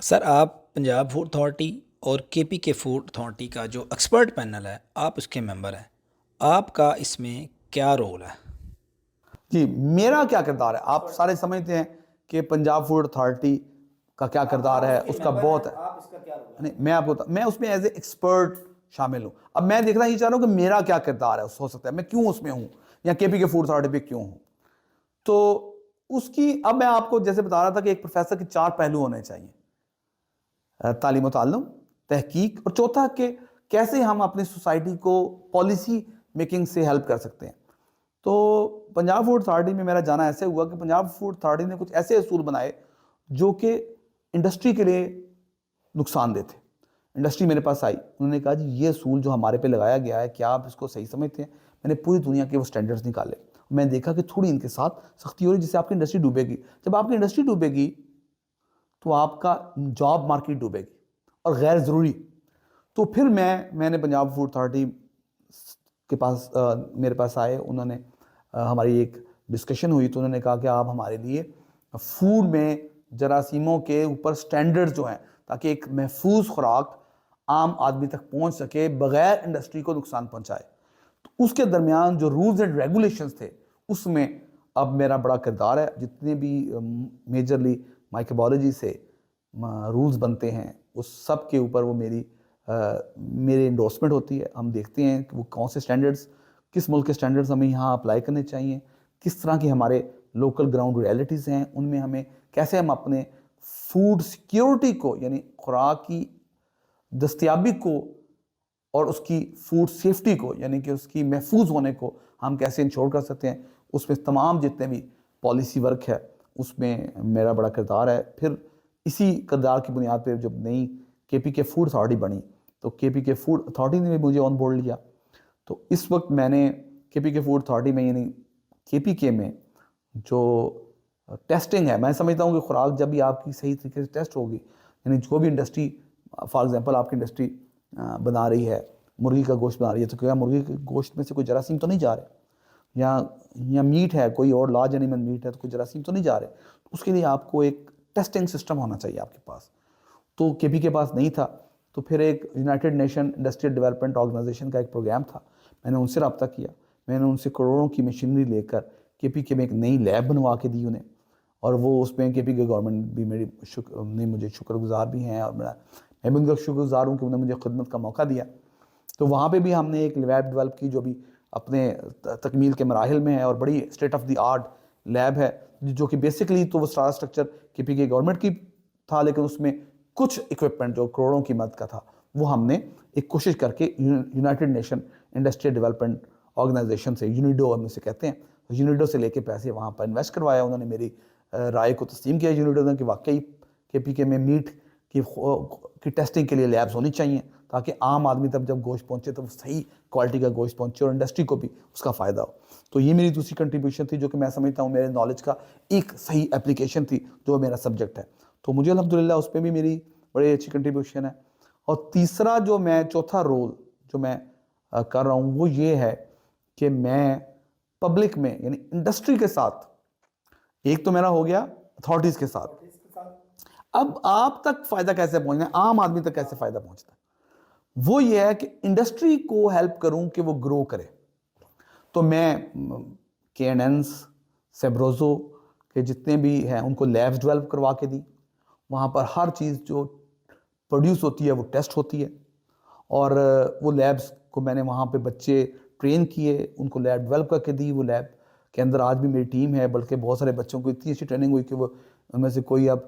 سر آپ Punjab food authority اور کے پی کے فوڈ اتھارٹی کا جو ایکسپرٹ پینل ہے آپ اس کے ممبر ہیں، آپ کا اس میں کیا رول ہے؟ جی، میرا کیا کردار ہے؟ آپ سارے سمجھتے ہیں کہ پنجاب فوڈ اتھارٹی کا کیا کردار ہے، اس کا بہت ہے. میں آپ کو میں اس میں ایز اے ایکسپرٹ شامل ہوں. اب میں دیکھنا یہ چاہ رہا ہوں کہ میرا کیا کردار ہے، ہو سکتا ہے میں کیوں اس میں ہوں یا کے پی کے فوڈ اتھارٹی پہ کیوں ہوں. تو اس کی اب میں آپ کو جیسے بتا رہا تھا کہ ایک پروفیسر کے 4 پہلو ہونے چاہیے: تعلیم و تعلم، تحقیق، اور چوتھا کہ کیسے ہم اپنی سوسائٹی کو پالیسی میکنگ سے ہیلپ کر سکتے ہیں. تو پنجاب فوڈ اتھارٹی میں میرا جانا ایسے ہوا کہ پنجاب فوڈ اتھارٹی نے کچھ ایسے اصول بنائے جو کہ انڈسٹری کے لیے نقصان دہ تھے. انڈسٹری میرے پاس آئی، انہوں نے کہا جی یہ اصول جو ہمارے پہ لگایا گیا ہے کیا آپ اس کو صحیح سمجھتے ہیں؟ میں نے پوری دنیا کے وہ سٹینڈرڈز نکالے. میں نے دیکھا کہ تھوڑی ان کے ساتھ سختی ہو رہی جس سے آپ کی انڈسٹری ڈوبے گی. جب آپ کی انڈسٹری ڈوبے گی تو آپ کا جاب مارکیٹ ڈوبے گی اور غیر ضروری. تو پھر میں نے پنجاب فوڈ اتھارٹی کے پاس میرے پاس آئے، انہوں نے ہماری ایک ڈسکشن ہوئی تو انہوں نے کہا کہ آپ ہمارے لیے فوڈ میں جراثیموں کے اوپر سٹینڈرڈ جو ہیں تاکہ ایک محفوظ خوراک عام آدمی تک پہنچ سکے بغیر انڈسٹری کو نقصان پہنچائے. تو اس کے درمیان جو رولز اینڈ ریگولیشنز تھے اس میں اب میرا بڑا کردار ہے. جتنے بھی میجرلی مائکروبیولوجی سے رولز بنتے ہیں اس سب کے اوپر وہ میرے انڈورسمنٹ ہوتی ہے. ہم دیکھتے ہیں کہ وہ کون سے سٹینڈرڈز، کس ملک کے سٹینڈرڈز ہمیں یہاں اپلائی کرنے چاہیے، کس طرح کی ہمارے لوکل گراؤنڈ ریئلٹیز ہیں، ان میں ہمیں کیسے ہم اپنے فوڈ سیکیورٹی کو یعنی خوراک کی دستیابی کو اور اس کی فوڈ سیفٹی کو یعنی کہ اس کی محفوظ ہونے کو ہم کیسے انشور کر سکتے ہیں. اس میں تمام جتنے بھی پالیسی ورک ہے اس میں میرا بڑا کردار ہے. پھر اسی کردار کی بنیاد پہ جب نئی کے پی کے فوڈ اتھارٹی بنی تو کے پی کے فوڈ اتھارٹی نے بھی مجھے آن بورڈ لیا. تو اس وقت میں نے کے پی کے فوڈ اتھارٹی میں یعنی کے پی کے میں جو ٹیسٹنگ ہے، میں سمجھتا ہوں کہ خوراک جب بھی آپ کی صحیح طریقے سے ٹیسٹ ہوگی، یعنی جو بھی انڈسٹری فار ایگزامپل آپ کی انڈسٹری بنا رہی ہے، مرغی کا گوشت بنا رہی ہے، تو کیا مرغی کے گوشت میں سے کوئی جراثیم تو نہیں جا رہے، یا میٹ ہے کوئی اور لارج اینیمل میٹ ہے تو کوئی جراثیم تو نہیں جا رہے. اس کے لیے آپ کو ایک ٹیسٹنگ سسٹم ہونا چاہیے آپ کے پاس. تو کے پی کے پاس نہیں تھا. تو پھر ایک United Nation Industrial Development Organization کا ایک پروگرام تھا، میں نے ان سے رابطہ کیا. میں نے ان سے کروڑوں کی مشینری لے کر کے پی کے میں ایک نئی لیب بنوا کے دی انہیں. اور وہ اس میں کے پی کے گورنمنٹ بھی نے مجھے شکر گزار بھی ہیں، اور میں بھی ان کا شکر گزار ہوں کہ انہوں نے مجھے خدمت کا موقع دیا. تو وہاں پہ بھی ہم نے ایک لیب ڈیولپ کی جو بھی اپنے تکمیل کے مراحل میں ہے اور بڑی state of the art lab ہے، جو کہ بیسکلی تو وہ سارا سٹرکچر کے پی کے گورنمنٹ کی تھا، لیکن اس میں کچھ اکوپمنٹ جو کروڑوں کی مدد کا تھا وہ ہم نے ایک کوشش کر کے United Nation Industrial Development Organization سے، یونیڈو ہم اسے کہتے ہیں، یونیڈو سے لے کے پیسے وہاں پر انویسٹ کروایا. انہوں نے میری رائے کو تسلیم کیا یونیڈو نے کہ واقعی کے پی کے میں میٹ کی ٹیسٹنگ کے لیے لیبز ہونی چاہیے تاکہ عام آدمی تک جب گوشت پہنچے تو وہ صحیح کوالٹی کا گوشت پہنچے اور انڈسٹری کو بھی اس کا فائدہ ہو. تو یہ میری دوسری کنٹریبیوشن تھی جو کہ میں سمجھتا ہوں میرے نالج کا ایک صحیح اپلیکیشن تھی جو میرا سبجیکٹ ہے. تو مجھے الحمدللہ اس پہ بھی میری بڑی اچھی کنٹریبیوشن ہے. اور تیسرا چوتھا رول جو میں کر رہا ہوں وہ یہ ہے کہ میں پبلک میں یعنی انڈسٹری کے ساتھ، ایک تو میرا ہو گیا اتھارٹیز کے ساتھ، اب آپ تک فائدہ کیسے پہنچنا ہے، عام آدمی تک کیسے فائدہ پہنچتا ہے، وہ یہ ہے کہ انڈسٹری کو ہیلپ کروں کہ وہ گرو کرے. تو میں کے این اینز، سیبروزو کے جتنے بھی ہیں ان کو لیبز ڈیولپ کروا کے دی. وہاں پر ہر چیز جو پروڈیوس ہوتی ہے وہ ٹیسٹ ہوتی ہے، اور وہ لیبز کو میں نے وہاں پہ بچے ٹرین کیے، ان کو لیب ڈیولپ کر کے دی. وہ لیب کے اندر آج بھی میری ٹیم ہے، بلکہ بہت سارے بچوں کو اتنی اچھی ٹریننگ ہوئی کہ وہ ان میں سے کوئی اب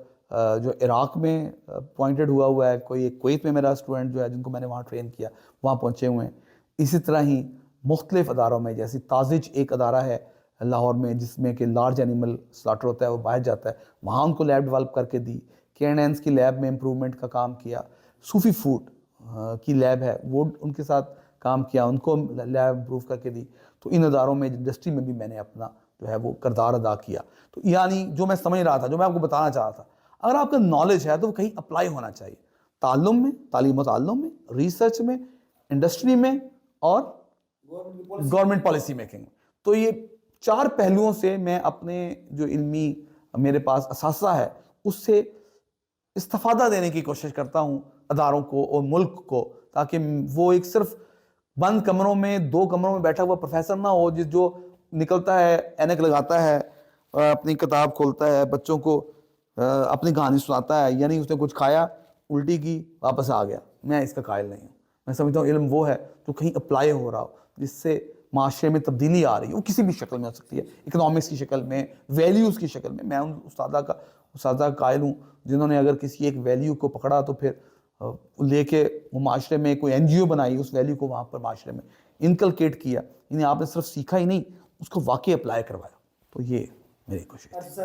جو عراق میں اپوائنٹڈ ہوا ہے، کوئی ایک کویت میں میرا اسٹوڈنٹ جو ہے جن کو میں نے وہاں ٹرین کیا وہاں پہنچے ہوئے ہیں. اسی طرح ہی مختلف اداروں میں، جیسے تازج ایک ادارہ ہے لاہور میں جس میں کہ لارج اینیمل سلاٹر ہوتا ہے، وہ باہر جاتا ہے، وہاں ان کو لیب ڈیولپ کر کے دی. کے این اینز کی لیب میں امپرومنٹ کا کام کیا. صوفی فوڈ کی لیب ہے وہ ان کے ساتھ کام کیا، ان کو لیب امپروو کر کے دی. تو ان اداروں میں انڈسٹری میں بھی میں نے اپنا جو ہے وہ کردار ادا کیا. تو یعنی جو میں سمجھ رہا تھا، جو میں آپ کو بتانا چاہ رہا تھا، اگر آپ کا نالج ہے تو وہ کہیں اپلائی ہونا چاہیے، تعلیم و تعلم میں، ریسرچ میں، انڈسٹری میں، اور گورنمنٹ پالیسی میکنگ. تو یہ 4 پہلوؤں سے میں اپنے جو علمی میرے پاس اثاثہ ہے اس سے استفادہ دینے کی کوشش کرتا ہوں اداروں کو اور ملک کو، تاکہ وہ ایک صرف بند کمروں میں 2 کمروں میں بیٹھا ہوا پروفیسر نہ ہو جو نکلتا ہے، اینک لگاتا ہے، اپنی کتاب کھولتا ہے، بچوں کو اپنی کہانی سناتا ہے، یعنی اس نے کچھ کھایا، الٹی کی، واپس آ گیا۔ میں اس کا قائل نہیں ہوں۔ میں سمجھتا ہوں علم وہ ہے جو کہیں اپلائی ہو رہا ہو، جس سے معاشرے میں تبدیلی آ رہی ہے، وہ کسی بھی شکل میں ہو سکتی ہے، اکنامکس کی شکل میں، ویلیوز کی شکل میں۔ میں ان استادہ کا قائل ہوں جنہوں نے اگر کسی ایک ویلیو کو پکڑا تو پھر لے کے وہ معاشرے میں کوئی این جی او بنائی، اس ویلیو کو وہاں پر معاشرے میں انکلکیٹ کیا، یعنی آپ نے صرف سیکھا ہی نہیں، اس کو واقعی اپلائی کروایا۔ تو یہ میری کوشش ہے۔